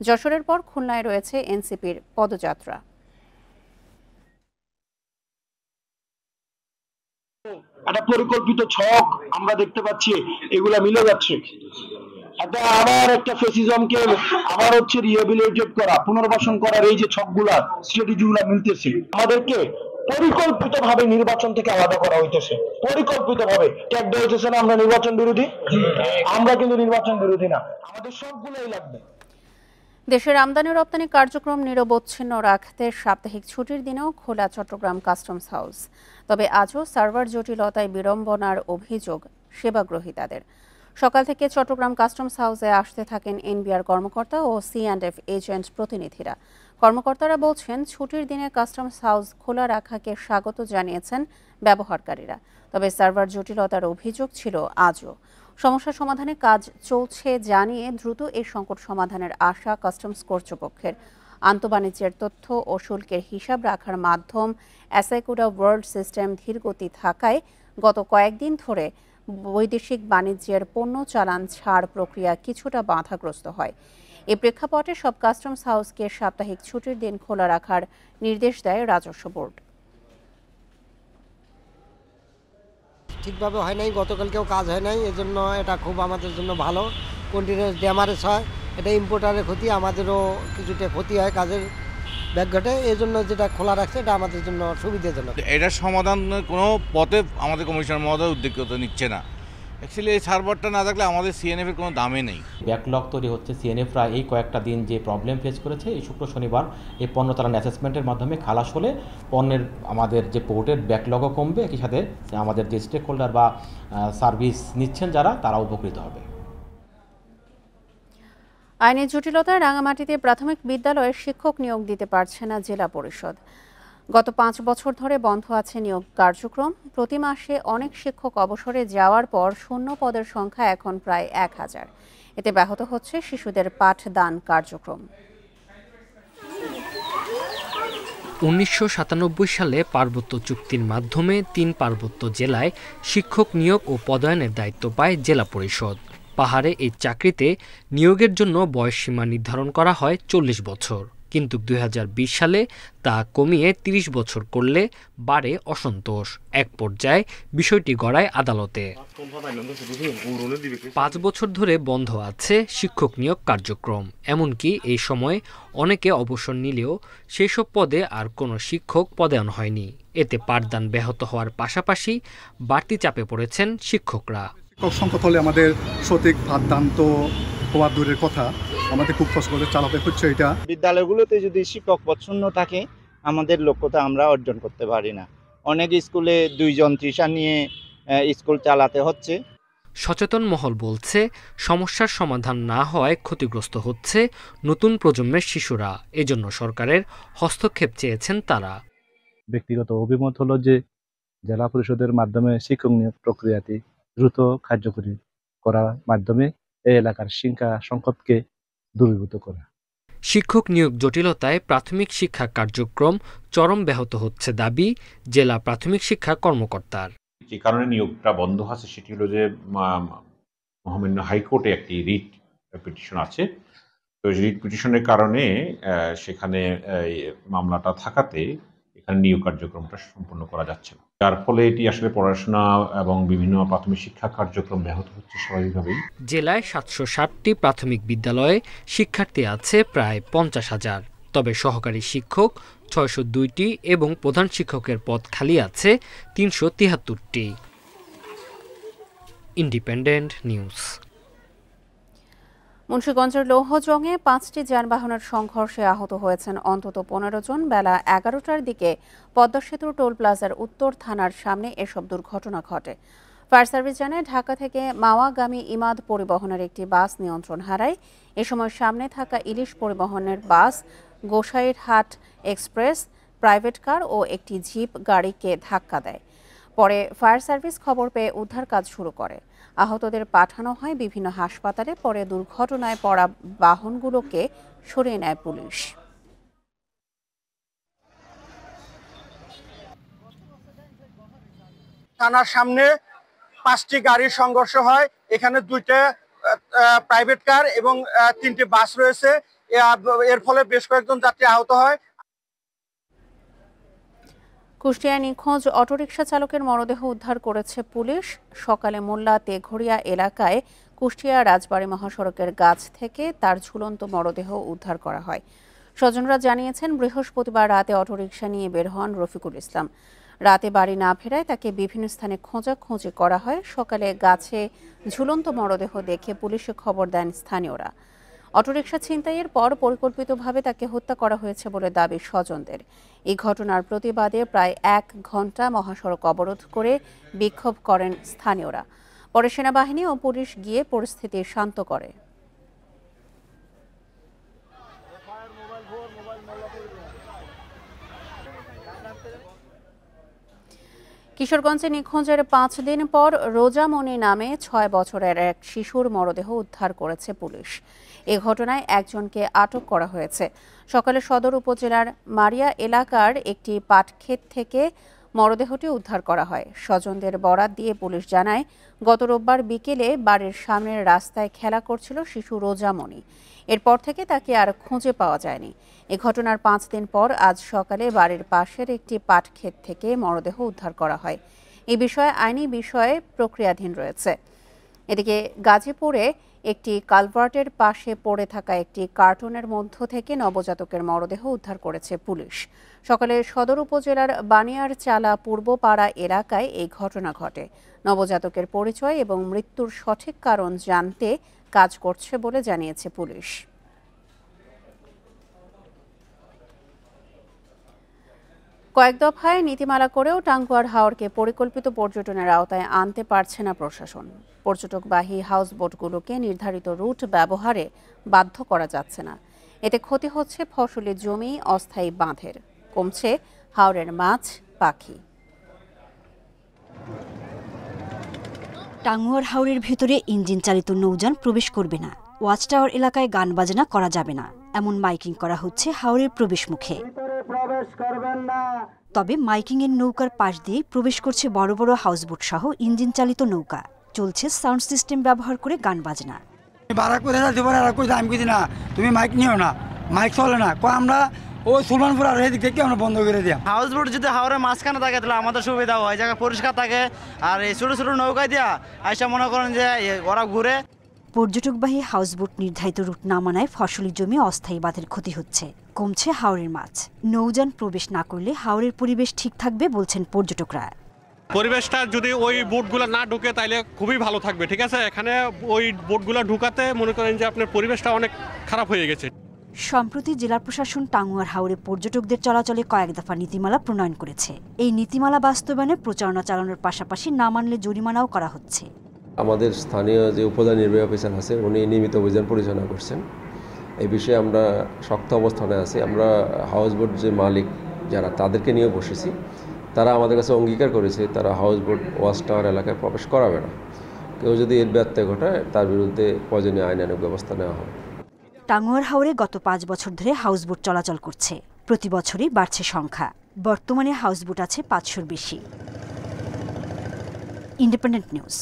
যশোরের পর খুলনায় রয়েছে এনসিপির পদযাত্রা। একটা পরিকল্পিত ছক আমরা দেখতে পাচ্ছি, এগুলা মিলে যাচ্ছে। আবার একটা ফেসিজমকে আবার হচ্ছে রিহেবিলিটেট করা, পুনর্বাসন করার এই যে ছকগুলা, স্ট্র্যাটেজিগুলা মিলতেছে। আমাদেরকে পরিকল্পিতভাবে নির্বাচন থেকে আলাদা করা হইতেছে, পরিকল্পিতভাবে ট্যাগ দেওয়া হইতেছে না আমরা নির্বাচন বিরোধী। আমরা কিন্তু নির্বাচন বিরোধী না, আমাদের সবগুলোই লাগবে। দেশের আমদানি রপ্তানি কার্যক্রম নিরবচ্ছিন্ন রাখতে সাপ্তাহিক ছুটির দিনেও খোলা চট্টগ্রাম কাস্টমস হাউস। তবে আজও সার্ভার জটিলতায় বিড়ম্বনার অভিযোগ সেবাগ্রহীতাদের। সকাল থেকে চট্টগ্রাম কাস্টমস হাউসে আসতে থাকেন এনবিআর কর্মকর্তা ও C&F এজেন্ট প্রতিনিধিরা। কর্মকর্তারা বলছেন, ছুটির দিনে কাস্টমস হাউস খোলা রাখাকে স্বাগত জানিয়েছেন ব্যবহারকারীরা। তবে সার্ভার জটিলতার অভিযোগ ছিল আজও। সমস্যা সমাধানে কাজ চলছে জানিয়ে দ্রুত এই সংকট সমাধানের আশা কাস্টমস কর্তৃপক্ষের। আন্তঃবাণিজ্যের তথ্য ও শুল্কের হিসাব রাখার মাধ্যম অ্যাসাইকুডা ওয়ার্ল্ড সিস্টেম ধীরগতি থাকায় গত কয়েকদিন ধরে বৈদেশিক বাণিজ্যের পণ্য চালান ছাড় প্রক্রিয়া কিছুটা বাধাগ্রস্ত হয়। এই প্রেক্ষাপটে সব কাস্টমস হাউসকে সাপ্তাহিক ছুটির দিন খোলা রাখার নির্দেশ দেয় রাজস্ব বোর্ড। ঠিকভাবে হয় নাই, গতকালকেও কাজ হয় নাই, এজন্য এটা খুব আমাদের জন্য ভালো। কন্টিনিউয়াস ড্যামারেজ হয়, এটা ইম্পোর্টারের ক্ষতি, আমাদেরও কিছুটা ক্ষতি হয় কাজের ব্যাঘাটে। এই জন্য যেটা খোলা রাখছে এটা আমাদের জন্য সুবিধাজনক। এটার সমাধান কোনো পথে আমাদের কমিশনার মহোদয় উদ্যোগতা নিচ্ছে না। অ্যাকচুয়ালি এই সার্ভারটা না থাকলে আমাদের CNF এর কোনো দামই নেই। ব্যাকলগ তৈরি হচ্ছে। CNFরা এই কয়েকটা দিন যে প্রবলেম ফেস করেছে, এই শুক্র শনিবার এই পণ্য চালান অ্যাসেসমেন্টের মাধ্যমে খালাস হলে পণ্যের আমাদের যে পোর্টের ব্যাকলগও কমবে, একই সাথে আমাদের যে স্টেক হোল্ডার বা সার্ভিস নিচ্ছেন যারা, তারা উপকৃত হবে। আইনের জটিলতায় রাঙামাটিতে প্রাথমিক বিদ্যালয়ে শিক্ষক নিয়োগ দিতে পারছে না জেলা পরিষদ। গত 5 বছর ধরে বন্ধ আছে নিয়োগ কার্যক্রম। প্রতি মাসে অনেক শিক্ষক অবসরে যাওয়ার পর শূন্য পদের সংখ্যা এখন প্রায় 1000। এতে ব্যাহত হচ্ছে শিশুদের পাঠদান কার্যক্রম। 1997 সালে পার্বত্য চুক্তির মাধ্যমে 3 পার্বত্য জেলায় শিক্ষক নিয়োগ ও পদায়নের দায়িত্ব পায় জেলা পরিষদ। পাহাড়ে এই চাকরিতে নিয়োগের জন্য বয়সসীমা নির্ধারণ করা হয় 40 বছর, কিন্তু 2020 সালে তা কমিয়ে 30 বছর করলে বাড়ে অসন্তোষ। এক পর্যায়ে বিষয়টি গড়ায় আদালতে। 5 বছর ধরে বন্ধ আছে শিক্ষক নিয়োগ কার্যক্রম। এমনকি এই সময় অনেকে অবসর নিলেও সেসব পদে আর কোনো শিক্ষক পদায়ন হয়নি। এতে পাঠদান ব্যাহত হওয়ার পাশাপাশি বাড়তি চাপে পড়েছেন শিক্ষকরা। শিক্ষক সংকট হলে আমাদের সঠিক পাঠদান তো হওয়ার দূরের কথা, আমাদের খুব কষ্ট করে চালাতে হচ্ছে। এটা বিদ্যালয়গুলোতে যদি শিক্ষক পদ শূন্য থাকে, আমাদের লক্ষ্যটা আমরা অর্জন করতে পারি না। অনেক স্কুলে 2 জন টিচার নিয়ে স্কুল চালাতে হচ্ছে। সচেতন মহল বলছে, সমস্যার সমাধান না হওয়ায় ক্ষতিগ্রস্ত হচ্ছে নতুন প্রজন্মের শিশুরা। এজন্য সরকারের হস্তক্ষেপ চেয়েছেন তারা। ব্যক্তিগত অভিমত হলো যে জেলা পরিষদের মাধ্যমে শিক্ষক নিয়োগ প্রক্রিয়াটি দ্রুত কার্যকরী করার মাধ্যমে এই এলাকার শিক্ষা সংকটকে দূরীভূত করা। শিক্ষক নিয়োগ জটিলতায় প্রাথমিক শিক্ষা কার্যক্রম চরম ব্যাহত হচ্ছে দাবি জেলা প্রাথমিক শিক্ষা কর্মকর্তার। যে কারণে নিয়োগটা বন্ধ আছে সেটি হলো যে মহামান্য হাইকোর্টে একটি রিট পিটিশন আছে। তো রিট পিটিশনের কারণে সেখানে মামলাটা থাকাতে এখানে নিয়োগ কার্যক্রমটা সম্পন্ন করা যাচ্ছে না, যার ফলে এটি আসলে পড়াশোনা এবং বিভিন্ন প্রাথমিক শিক্ষা কার্যক্রম ব্যাহত হচ্ছে স্বাভাবিকভাবেই। জেলায় 760টি প্রাথমিক বিদ্যালয়ে শিক্ষার্থী আছে প্রায় 50,000। তবে সহকারী শিক্ষক 602টি এবং প্রধান শিক্ষকের পদ খালি আছে 373টি। Independent news. মুন্সিগঞ্জের লৌহজংয়ে 5টি যানবাহনের সংঘর্ষে আহত হয়েছেন অন্তত 15 জন। বেলা 11টার দিকে পদ্মা সেতুর টোল প্লাজার উত্তর থানার সামনে এসব দুর্ঘটনা ঘটে। ফায়ার সার্ভিস জানায়, ঢাকা থেকে মাওয়াগামী ইমাদ পরিবহনের একটি বাস নিয়ন্ত্রণ হারায়। এ সময় সামনে থাকা ইলিশ পরিবহনের বাস, গোসাইরহাট এক্সপ্রেস, প্রাইভেট কার ও একটি জিপ গাড়িকে ধাক্কা দেয়। পরে ফায়ার সার্ভিস খবর পেয়ে উদ্ধার কাজ শুরু করে। আহতদের পাঠানো হয় বিভিন্ন হাসপাতালে। পরে দুর্ঘটনায় পড়া বাহনগুলোকে সরিয়ে নেয় পুলিশ। থানার সামনে 5টি গাড়ির সংঘর্ষ হয়। এখানে 2টা প্রাইভেট কার এবং 3টি বাস রয়েছে। এর ফলে বেশ কয়েকজন যাত্রী আহত হয়। কুষ্টিয়ায় নিখোঁজ অটোরিকশা চালকের মরদেহ উদ্ধার করেছে পুলিশ। সকালে মোল্লা তেঘরিয়া এলাকায় কুষ্টিয়া রাজবাড়ী মহাসড়কের গাছ থেকে তার ঝুলন্ত মরদেহ উদ্ধার করা হয়। স্বজনরা জানিয়েছেন, বৃহস্পতিবার রাতে অটোরিকশা নিয়ে বের হন রফিকুল ইসলাম। রাতে বাড়ি না ফেরায় তাকে বিভিন্ন স্থানে খোঁজাখুঁজি করা হয়। সকালে গাছে ঝুলন্ত মরদেহ দেখে পুলিশে খবর দেন স্থানীয়রা। অটোরিকশা ছিনতাইয়ের পর পরিকল্পিতভাবে তাকে হত্যা করা হয়েছে বলে দাবি স্বজনদের। এই ঘটনার প্রতিবাদে প্রায় 1 ঘণ্টা মহাসড়ক অবরোধ করে বিক্ষোভ করেন স্থানীয়রা। পরে সেনাবাহিনী ও পুলিশ গিয়ে পরিস্থিতি শান্ত করে। কিশোরগঞ্জে নিখোঁজের 5 দিন পর রোজামণি নামে 6 বছরের এক শিশুর মরদেহ উদ্ধার করেছে পুলিশ। এ ঘটনায় একজনকে আটক করা হয়েছে। সকালে সদর উপজেলার মারিয়া এলাকার একটি পাটক্ষেত থেকে মরদেহটি উদ্ধার করা হয়। স্বজনদের বরাত দিয়ে পুলিশ জানায়, গত রোববার বিকেলে বাড়ির সামনের রাস্তায় খেলা করছিল শিশু রোজামণি। এরপর থেকে তাকে আর খুঁজে পাওয়া যায়নি। এ ঘটনার 5 দিন পর আজ সকালে বাড়ির পাশের একটি পাটক্ষেত থেকে মরদেহ উদ্ধার করা হয়। এই বিষয়ে আইনি বিষয়ে প্রক্রিয়াধীন রয়েছে। এদিকে গাজীপুরে একটি কালভার্টের পাশে পড়ে থাকা একটি কার্টুনের মধ্য থেকে নবজাতকের মরদেহ উদ্ধার করেছে পুলিশ। সকালে সদর উপজেলার বানিয়ারচালা পূর্বপাড়া এলাকায় এই ঘটনা ঘটে। নবজাতকের পরিচয় এবং মৃত্যুর সঠিক কারণ জানতে কাজ করছে বলে জানিয়েছে পুলিশ। কয়েক দফায় নীতিমালা করেও টাঙ্গুয়ার হাওরকে পরিকল্পিত পর্যটনের আওতায় আনতে পারছে না প্রশাসন। পর্যটকবাহী হাউসবোটগুলোকে নির্ধারিত রুট ব্যবহারে বাধ্য করা যাচ্ছে না। এতে ক্ষতি হচ্ছে ফসলি জমি, অস্থায়ী বাঁধের। কমছে হাওরের মাছ, পাখি। টাঙ্গুয়ার হাওরের ভেতরে ইঞ্জিন চালিত নৌযান প্রবেশ করবে না। ওয়াচ টাওয়ার এলাকায় গান বাজনা করা যাবে না, এমন মাইকিং করা হচ্ছে হাওরের প্রবেশ মুখে। তবে মাইকিং এর নৌকার পাশ দিয়ে প্রবেশ করছে বড় বড় হাউসবোট সহ ইঞ্জিন চালিত নৌকা। চলছে সাউন্ড সিস্টেম ব্যবহার করে গান বাজনা। তুমি মাইক নিও না, মাইক চলে না, আমরা ওই সুলমানপুর আর এদিক থেকে আমরা বন্ধ করে দিই। হাউসবোট যদি হাওরের মাঝখানে থাকে তাহলে আমাদের সুবিধা হয়, জায়গা পরিষ্কার থাকে। আর এই ছোট ছোট নৌকা দিয়া আইসা মনে করেন যে ওরা ঘুরে। পর্যটকবাহী হাউসবোট নির্ধারিত রুট না মানায় ফসলি জমি, অস্থায়ী বাঁধের ক্ষতি হচ্ছে। কমছে হাওরের মাছ। নৌযান প্রবেশ না করলে হাওরের পরিবেশ ঠিক থাকবে বলছেন পর্যটকরা। পরিবেশটা যদি ওই বোটগুলো না ঢুকে তাইলে খুবই ভালো থাকবে। ঠিক আছে, এখানে ওই বোটগুলো ঢুকাতে মনে করেন যে আপনার পরিবেশটা অনেক খারাপ হয়ে গেছে। সম্প্রতি জেলা প্রশাসন টাঙ্গুয়ার হাওরে পর্যটকদের চলাচলে কয়েক দফা নীতিমালা প্রণয়ন করেছে। এই নীতিমালা বাস্তবায়নে প্রচারণা চালানোর পাশাপাশি না মানলে জরিমানাও করা হচ্ছে। আমাদের স্থানীয় যে উপজেলা নির্বাহী অফিসার আছে উনি নিয়মিত অভিযান পরিচালনা করছেন। এই বিষয়ে আমরা শক্ত অবস্থানে আছি। আমরা হাউসবোট যে মালিক যারা, তাদেরকে নিয়ে বসেছি। তারা আমাদের কাছে অঙ্গীকার করেছে তারা হাউসবোট ওয়াচ টাওয়ার এলাকায় প্রবেশ করাবে না। কেউ যদি এর ব্যত্যয় ঘটায় তার বিরুদ্ধে প্রয়োজনীয় আইনানুগ ব্যবস্থা নেওয়া হবে। টাঙ্গুয়ার হাওরে গত 5 বছর ধরে হাউসবোট চলাচল করছে। প্রতি বছরই বাড়ছে সংখ্যা। বর্তমানে হাউসবোট আছে 500-র বেশি। Independent news.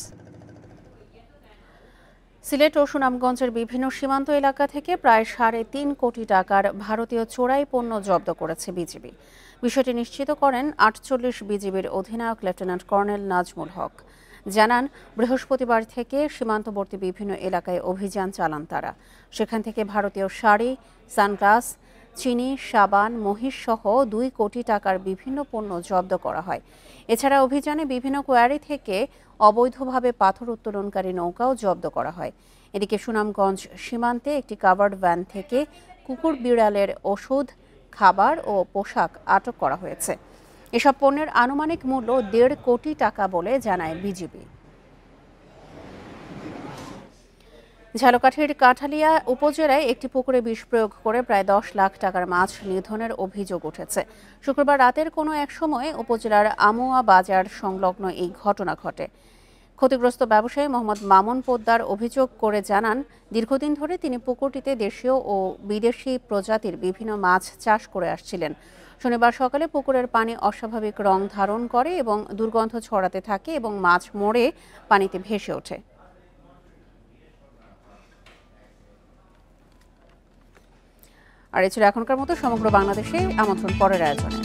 সিলেট ও সুনামগঞ্জের বিভিন্ন সীমান্ত এলাকা থেকে প্রায় 3.5 কোটি টাকার ভারতীয় চোরাই পণ্য জব্দ করেছে বিজিবি। বিষয়টি নিশ্চিত করেন 48 বিজিবির অধিনায়ক লেফটেন্যান্ট কর্নেল নাজমুল হক। জানান, বৃহস্পতিবার থেকে সীমান্তবর্তী বিভিন্ন এলাকায় অভিযান চালান তারা। সেখান থেকে ভারতীয় শাড়ি, সানগ্লাস, চিনি, সাবান, মহিষ সহ 2 কোটি টাকার বিভিন্ন পণ্য জব্দ করা হয়। এছাড়া অভিযানে বিভিন্ন কোয়ারি থেকে অবৈধভাবে পাথর উত্তোলনকারী নৌকাও জব্দ করা হয়। এদিকে সুনামগঞ্জ সীমান্তে একটি কাভার্ড ভ্যান থেকে কুকুর বিড়ালের ওষুধ, খাবার ও পোশাক আটক করা হয়েছে। এসব পণ্যের আনুমানিক মূল্য 1.5 কোটি টাকা বলে জানায় বিজিবি। ঝালকাঠির কাঠালিয়া উপজেলায় একটি পুকুরে বিষ প্রয়োগ করে প্রায় 10 লাখ টাকার মাছ নিধনের অভিযোগ উঠেছে। শুক্রবার রাতের কোনো এক সময়ে উপজেলার আমুয়া বাজার সংলগ্ন এই ঘটনা ঘটে। ক্ষতিগ্রস্ত ব্যবসায়ী মোহাম্মদ মামুন পোদ্দার অভিযোগ করে জানান, দীর্ঘদিন ধরে তিনি পুকুরটিতে দেশীয় ও বিদেশি প্রজাতির বিভিন্ন মাছ চাষ করে আসছিলেন। শনিবার সকালে পুকুরের পানি অস্বাভাবিক রং ধারণ করে এবং দুর্গন্ধ ছড়াতে থাকে এবং মাছ মরে পানিতে ভেসে ওঠে। আর এ ছিল এখনকার মতো সমগ্র বাংলাদেশে। আমন্ত্রণ পরের আয়োজনে।